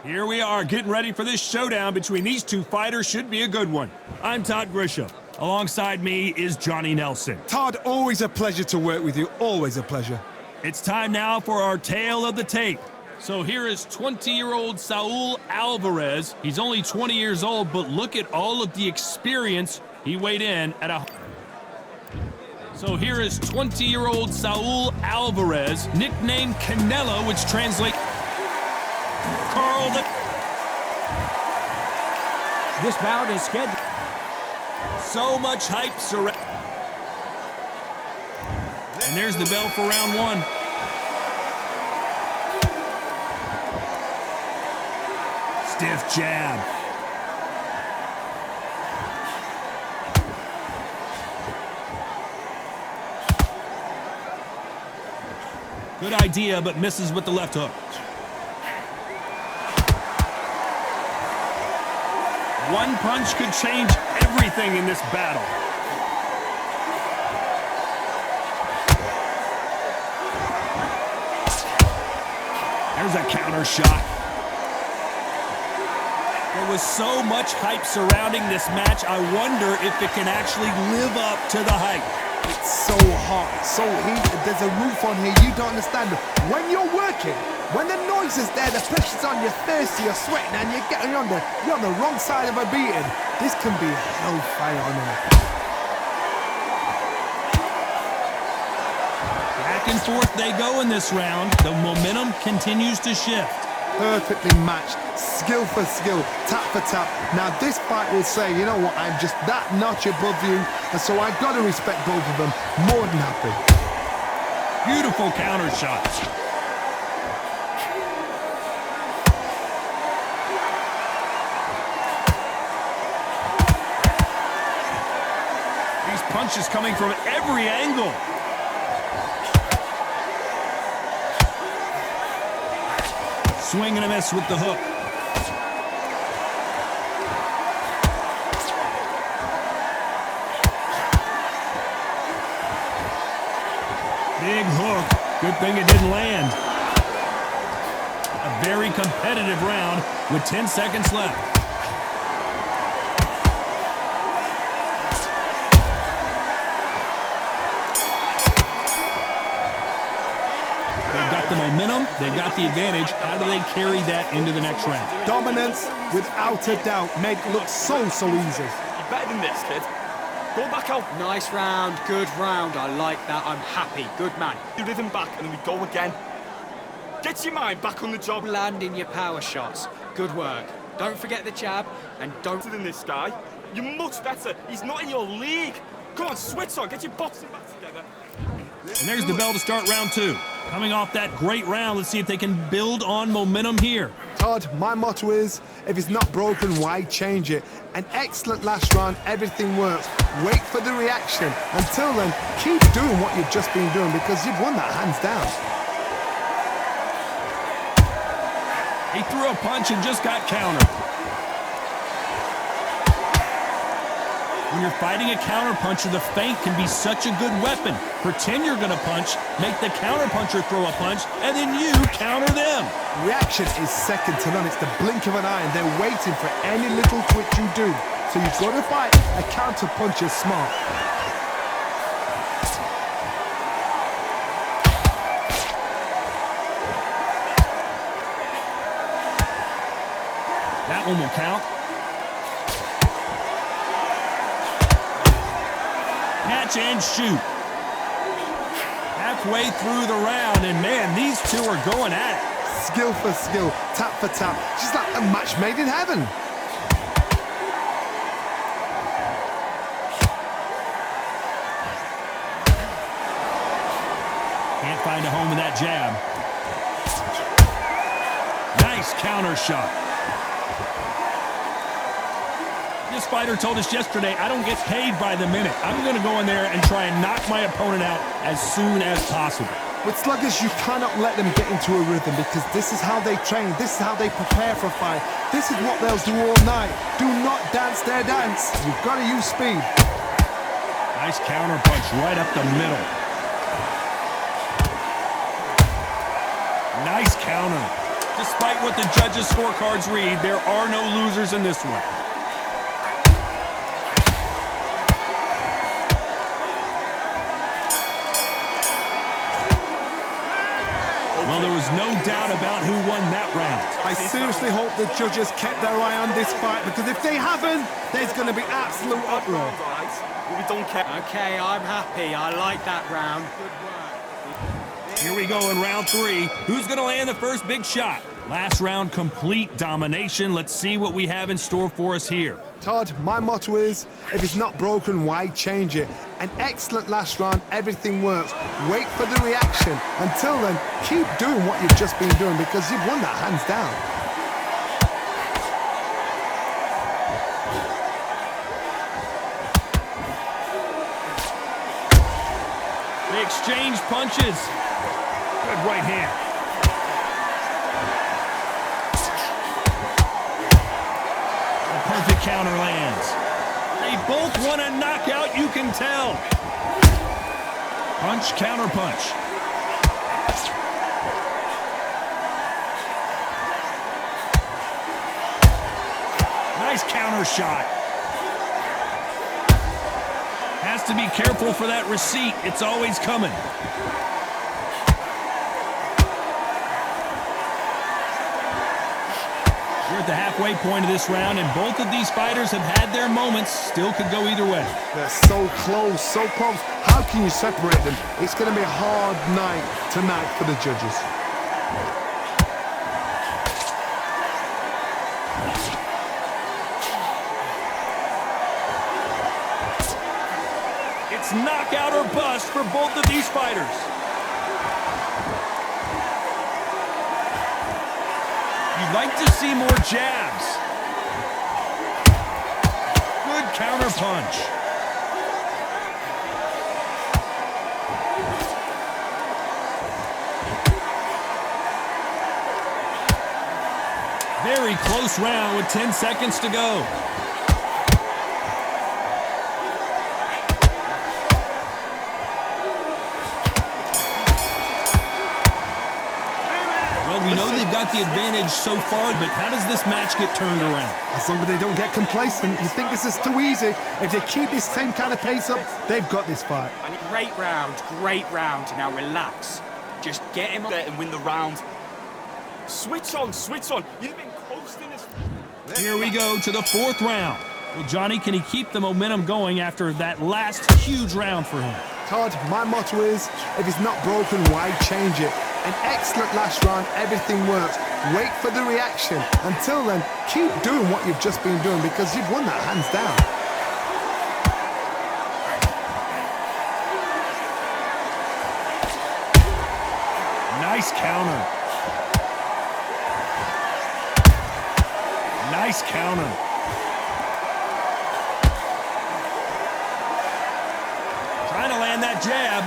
Here we are, getting ready for this showdown between these two fighters. Should be a good one. I'm Todd Grisham. Alongside me is Johnny Nelson. Todd, always a pleasure to work with you. Always a pleasure. It's time now for our tale of the tape. So here is 20-year-old Saul Alvarez. He's only 20 years old, but look at all of the experience he weighed in at a... So here is 20-year-old Saul Alvarez, nicknamed Canelo, which translates... Carl the... This bout is scheduled. So much hype surrounding... And there's the bell for round one. Stiff jab. Good idea, but misses with the left hook. One punch could change everything in this battle. There's a counter shot. There was so much hype surrounding this match, I wonder if it can actually live up to the hype. It's so hot, so heated. There's a roof on here you don't understand. When you're working, when the noise is there, the pressure's on, you're thirsty, you're sweating, and you're on the wrong side of a beating. This can be hellfire on here. Back and forth they go in this round. The momentum continues to shift. Perfectly matched, skill for skill, tap for tap. Now this fight will say, you know what, I'm just that notch above you, and so I've got to respect both of them. More than happy. Beautiful counter shots. These punches coming from every angle. Swing and a miss with the hook. Big hook. Good thing it didn't land. A very competitive round with 10 seconds left. They've got the momentum, they've got the advantage. How do they carry that into the next round? Dominance, without a doubt, make it look so easy. You're better than this, kid. Go back out. Nice round, good round. I like that. I'm happy. Good man. You rhythm back and then we go again. Get your mind back on the job. Landing your power shots. Good work. Don't forget the jab and don't... Better than this guy. You're much better. He's not in your league. Come on, switch on. Get your boxing back together. And there's the bell to start round two. Coming off that great round, let's see if they can build on momentum here. Todd, my motto is, if it's not broken, why change it? An excellent last round, everything works. Wait for the reaction. Until then, keep doing what you've just been doing because you've won that hands down. He threw a punch and just got countered. When you're fighting a counterpuncher, the feint can be such a good weapon. Pretend you're going to punch, make the counterpuncher throw a punch, and then you counter them. Reaction is second to none. It's the blink of an eye, and they're waiting for any little twitch you do. So you've got to fight a counterpuncher smart. That one will count. Catch and shoot. Halfway through the round, and man, these two are going at it. Skill for skill, tap for tap, just like a match made in heaven. Can't find a home with that jab. Nice counter shot. This fighter told us yesterday, I don't get paid by the minute. I'm going to go in there and try and knock my opponent out as soon as possible. With sluggers, you cannot let them get into a rhythm because this is how they train. This is how they prepare for a fight. This is what they'll do all night. Do not dance their dance. You've got to use speed. Nice counter punch right up the middle. Nice counter. Despite what the judges' scorecards read, there are no losers in this one. Well, there was no doubt about who won that round. I seriously hope the judges kept their eye on this fight, because if they haven't, there's going to be absolute uproar. We don't care. Okay, I'm happy. I like that round. Good work. Here we go in round 3. Who's going to land the first big shot? Last round, complete domination. Let's see what we have in store for us here. Todd, my motto is, if it's not broken, why change it? An excellent last round, everything works. Wait for the reaction. Until then, keep doing what you've just been doing, because you've won that hands down. They exchange punches. Good right hand. Perfect counter lands. They both want a knockout, you can tell. Punch, counter punch. Nice counter shot. Has to be careful for that receipt. It's always coming. We're at the halfway point of this round, and both of these fighters have had their moments. Still could go either way. They're so close, so close. How can you separate them? It's going to be a hard night tonight for the judges. It's knockout or bust for both of these fighters. You'd like to see more jabs. Good counter punch. Very close round with 10 seconds to go. We know they've got the advantage so far, but how does this match get turned around? As long as they don't get complacent, you think this is too easy. If they keep this same kind of pace up, they've got this fight. Great round, great round. Now relax. Just get him up there and win the round. Switch on, switch on. You've been coasting this. Here we go to the 4th round. Well, Johnny, can he keep the momentum going after that last huge round for him? Todd, my motto is, if it's not broken, why change it? An excellent last round, everything works. Wait for the reaction. Until then, keep doing what you've just been doing, because you've won that hands down. Nice counter. Nice counter. Trying to land that jab.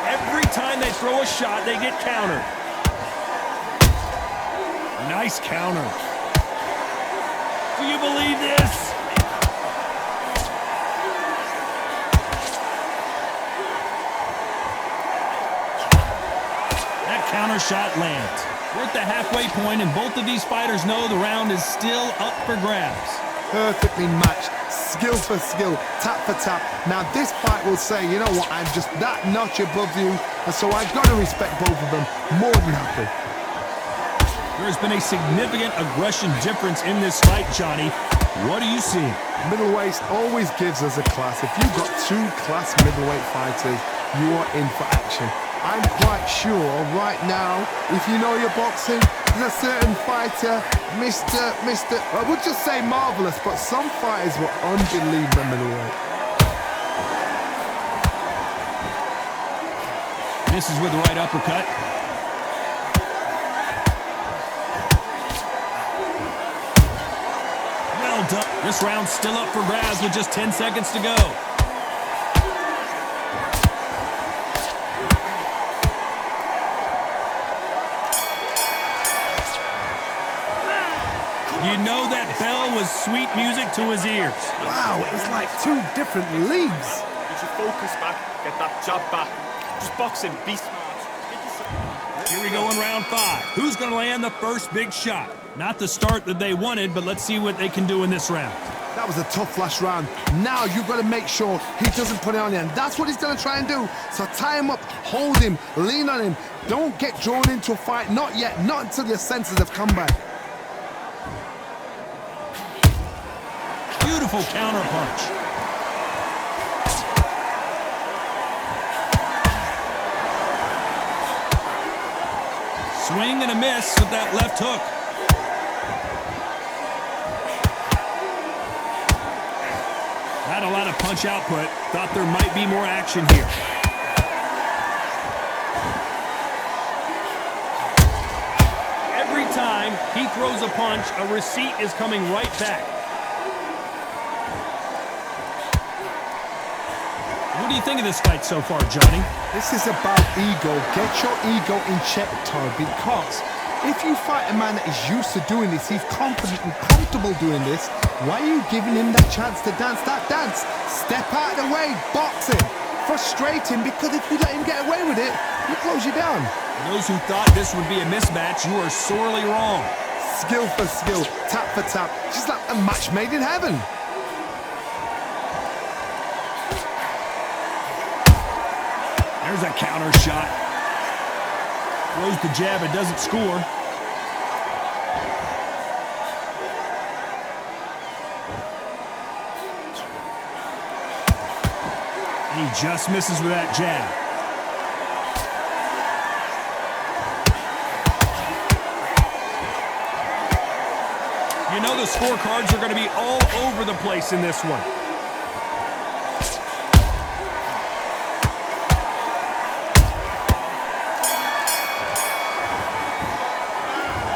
Every time they throw a shot, they get countered. Nice counter. Do you believe this? That counter shot lands. We're at the halfway point, and both of these fighters know the round is still up for grabs. Perfectly matched, skill for skill, tap for tap. Now this fight will say, you know what, I'm just that notch above you, and so I've got to respect both of them more than happy. There's been a significant aggression difference in this fight, Johnny. What do you see? Middleweight always gives us a class. If you've got 2 class middleweight fighters, you are in for action. I'm quite sure right now, if you know your boxing, there's a certain fighter, Mr. I would just say marvelous, but some fighters were unbelievable middleweight. Misses with the right uppercut. Well done. This round's still up for grabs with just 10 seconds to go. You know that bell was sweet music to his ears. Wow, it was like 2 different leagues. You should focus back, get that jab back. Just boxing, be smart. Get Here we go in round 5. Who's going to land the first big shot? Not the start that they wanted, but let's see what they can do in this round. That was a tough last round. Now you've got to make sure he doesn't put it on you, and that's what he's going to try and do. So tie him up, hold him, lean on him. Don't get drawn into a fight. Not yet. Not until your senses have come back. Beautiful counter punch. Swing and a miss with that left hook. Not a lot of punch output. Thought there might be more action here. Every time he throws a punch, a receipt is coming right back. What do you think of this fight so far, Johnny? This is about ego. Get your ego in check, Todd, because if you fight a man that is used to doing this, he's confident and comfortable doing this, why are you giving him that chance to dance that dance? Step out of the way, box him, frustrate him, because if you let him get away with it, he'll close you down. For those who thought this would be a mismatch, you are sorely wrong. Skill for skill, tap for tap, just like a match made in heaven. There's a counter shot. Throws the jab, it doesn't score. And he just misses with that jab. You know the scorecards are going to be all over the place in this one.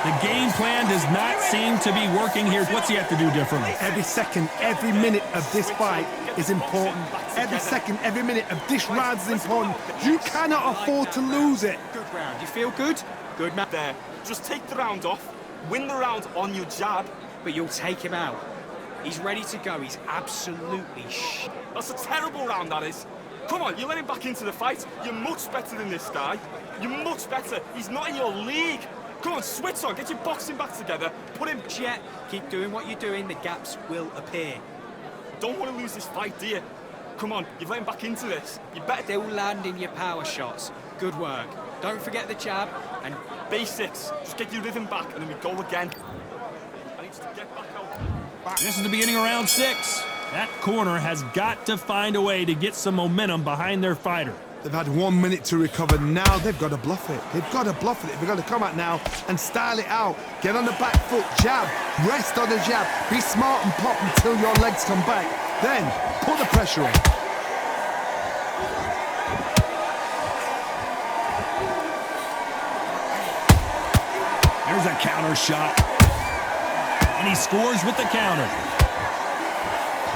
The game plan does not seem to be working here. What's he have to do differently? Every second, every minute of this fight is important. Every second, every minute of this round is important. You cannot afford to lose it. Good round. You feel good? Good, man. There. Just take the round off. Win the round on your jab. But you'll take him out. He's ready to go. He's absolutely That's a terrible round, that is. Come on, you let him back into the fight. You're much better than this guy. You're much better. He's not in your league. Come on, switch on. Get your boxing back together. Put him... Jet, keep doing what you're doing. The gaps will appear. Don't want to lose this fight, do you? Come on, you've let him back into this. You better... Still landing your power shots. Good work. Don't forget the jab and... Basics. Just get your rhythm back and then we go again. I need you to get back out. This is the beginning of round 6. That corner has got to find a way to get some momentum behind their fighter. They've had 1 minute to recover. Now they've got to bluff it. They've got to bluff it. They've got to come out now and style it out. Get on the back foot, jab, rest on the jab. Be smart and pop until your legs come back. Then put the pressure on. There's a counter shot. And he scores with the counter.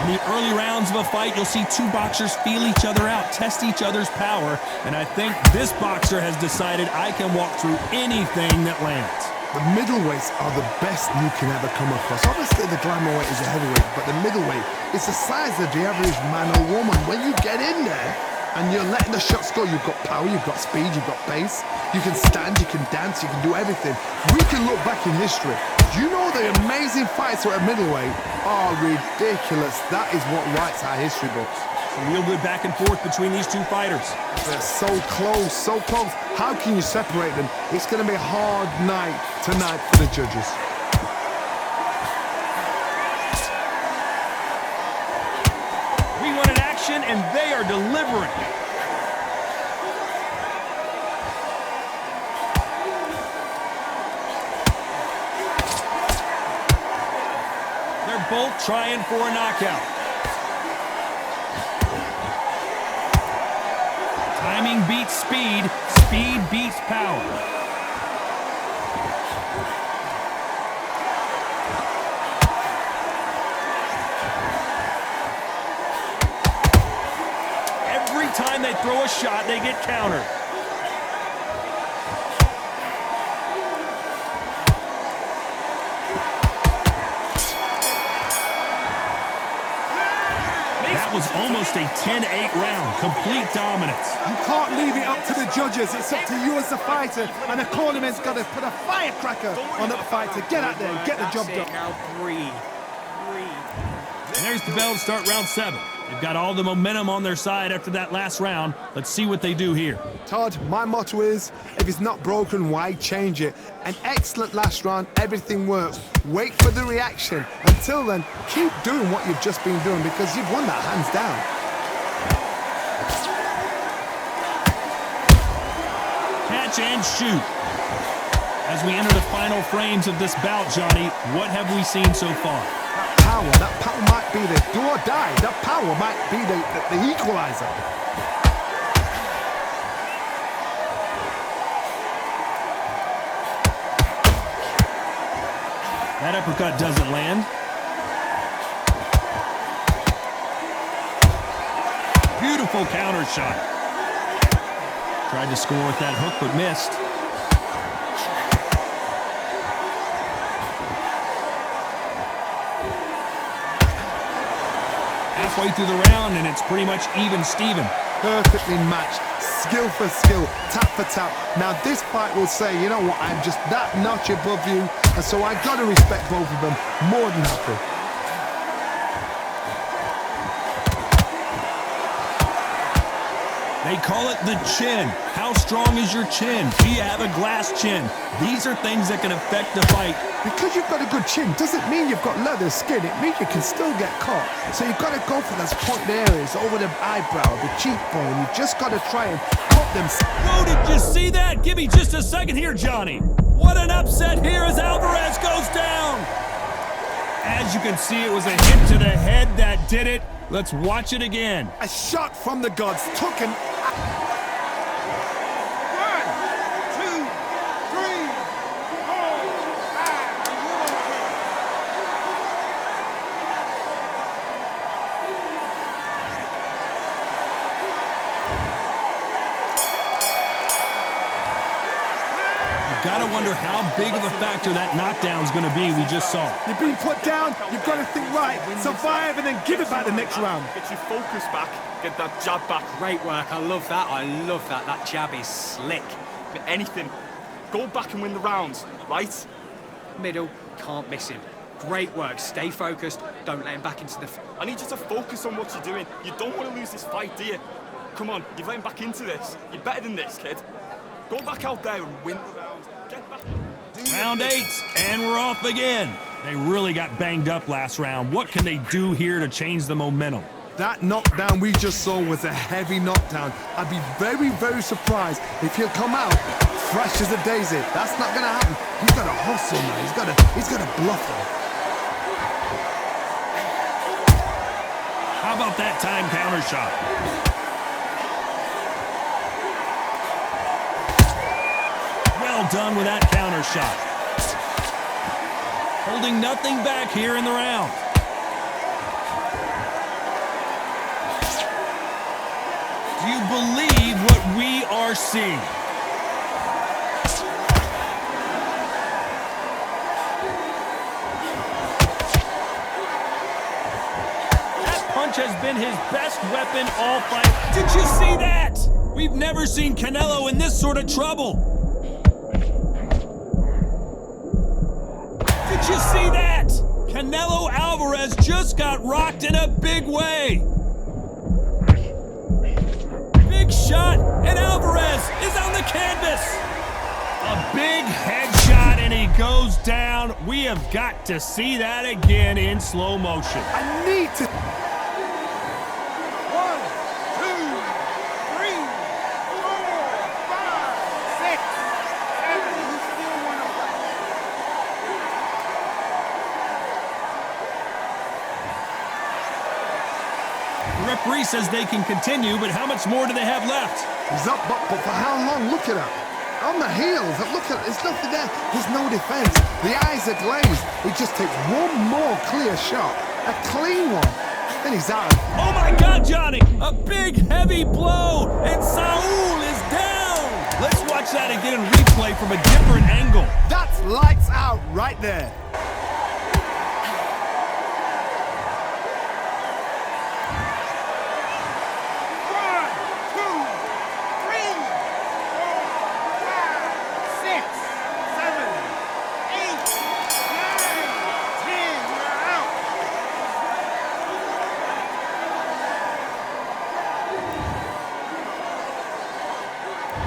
In the early rounds of a fight, you'll see two boxers feel each other out, test each other's power, and I think this boxer has decided I can walk through anything that lands. The middleweights are the best you can ever come across. Obviously, the glamour weight is a heavyweight, but the middleweight is the size of the average man or woman. When you get in there and you're letting the shots go, you've got power, you've got speed, you've got pace. You can stand, you can dance, you can do everything. We can look back in history. Do you know the amazing fights at middleweight are ridiculous? That is what writes our history books. A real good back and forth between these two fighters. They're so close, so close. How can you separate them? It's going to be a hard night tonight for the judges. We wanted action, and they are delivering. They're both trying for a knockout. Timing beats speed, speed beats power. Every time they throw a shot, they get countered. That was almost almost a 10-8 round. Complete dominance. You can't leave it up to the judges. It's up to you as the fighter. And the cornerman's got to put a firecracker on that fighter. Get out there and get the job done. Now breathe. And there's the bell to start round 7. They've got all the momentum on their side after that last round. Let's see what they do here. Todd, my motto is, if it's not broken, why change it? An excellent last round, everything works. Wait for the reaction. Until then, keep doing what you've just been doing because you've won that hands down. Catch and shoot. As we enter the final frames of this bout, Johnny, what have we seen so far? That power might be the do or die. That power might be the equalizer. That uppercut doesn't land. Beautiful counter shot. Tried to score with that hook, but missed. Halfway through the round, and it's pretty much even Steven. Perfectly matched, skill for skill, tap for tap. Now this fight will say, you know what, I'm just that notch above you, and so I gotta respect both of them. More than happy. They call it the chin. How strong is your chin? Do you have a glass chin? These are things that can affect the fight. Because you've got a good chin doesn't mean you've got leather skin. It means you can still get caught. So you've got to go for those pointed areas over the eyebrow, the cheekbone. You just got to try and cut them. Whoa, did you see that? Give me just a second here, Johnny. What an upset here as Alvarez goes down. As you can see, it was a hit to the head that did it. Let's watch it again. A shot from the gods took an... 1, 2, 3, 4, 5, 6, 7. Gotta wonder how big of a factor that knockdown's gonna be we just saw. You've been put down, you've got to think right, survive and then give it back the next round. Get your focus back, get that jab back. Great work. I love that. I love that. That jab is slick. But anything, go back and win the rounds, right? Middle, can't miss him. Great work. Stay focused. Don't let him back into the... I need you to focus on what you're doing. You don't want to lose this fight, do you? Come on, you're letting back into this. You're better than this, kid. Go back out there and win the round. Get back. Round 8, and we're off again. They really got banged up last round. What can they do here to change the momentum? That knockdown we just saw was a heavy knockdown. I'd be very, very surprised if he'll come out fresh as a daisy. That's not gonna happen. He's got to hustle now. He's got to bluff him. How about that time counter shot? Well done with that counter shot. Holding nothing back here in the round. Do you believe what we are seeing? That punch has been his best weapon all fight. Did you see that? We've never seen Canelo in this sort of trouble. Did you see that? Canelo Alvarez just got rocked in a big way. Big shot, and Alvarez is on the canvas. A big headshot, and he goes down. We have got to see that again in slow motion. I need to... 1, 2, 3, 4, 5, 6, 7. You still want to fight? The referee says they can continue, but how much more do they have left? He's up, but for how long? Look at him. On the heels. Look at there's nothing there. There's no defense. The eyes are glazed. He just takes one more clear shot. A clean one. Then he's out. Oh my God, Johnny! A big, heavy blow, and Saul is down! Let's watch that again in replay from a different angle. That's lights out right there.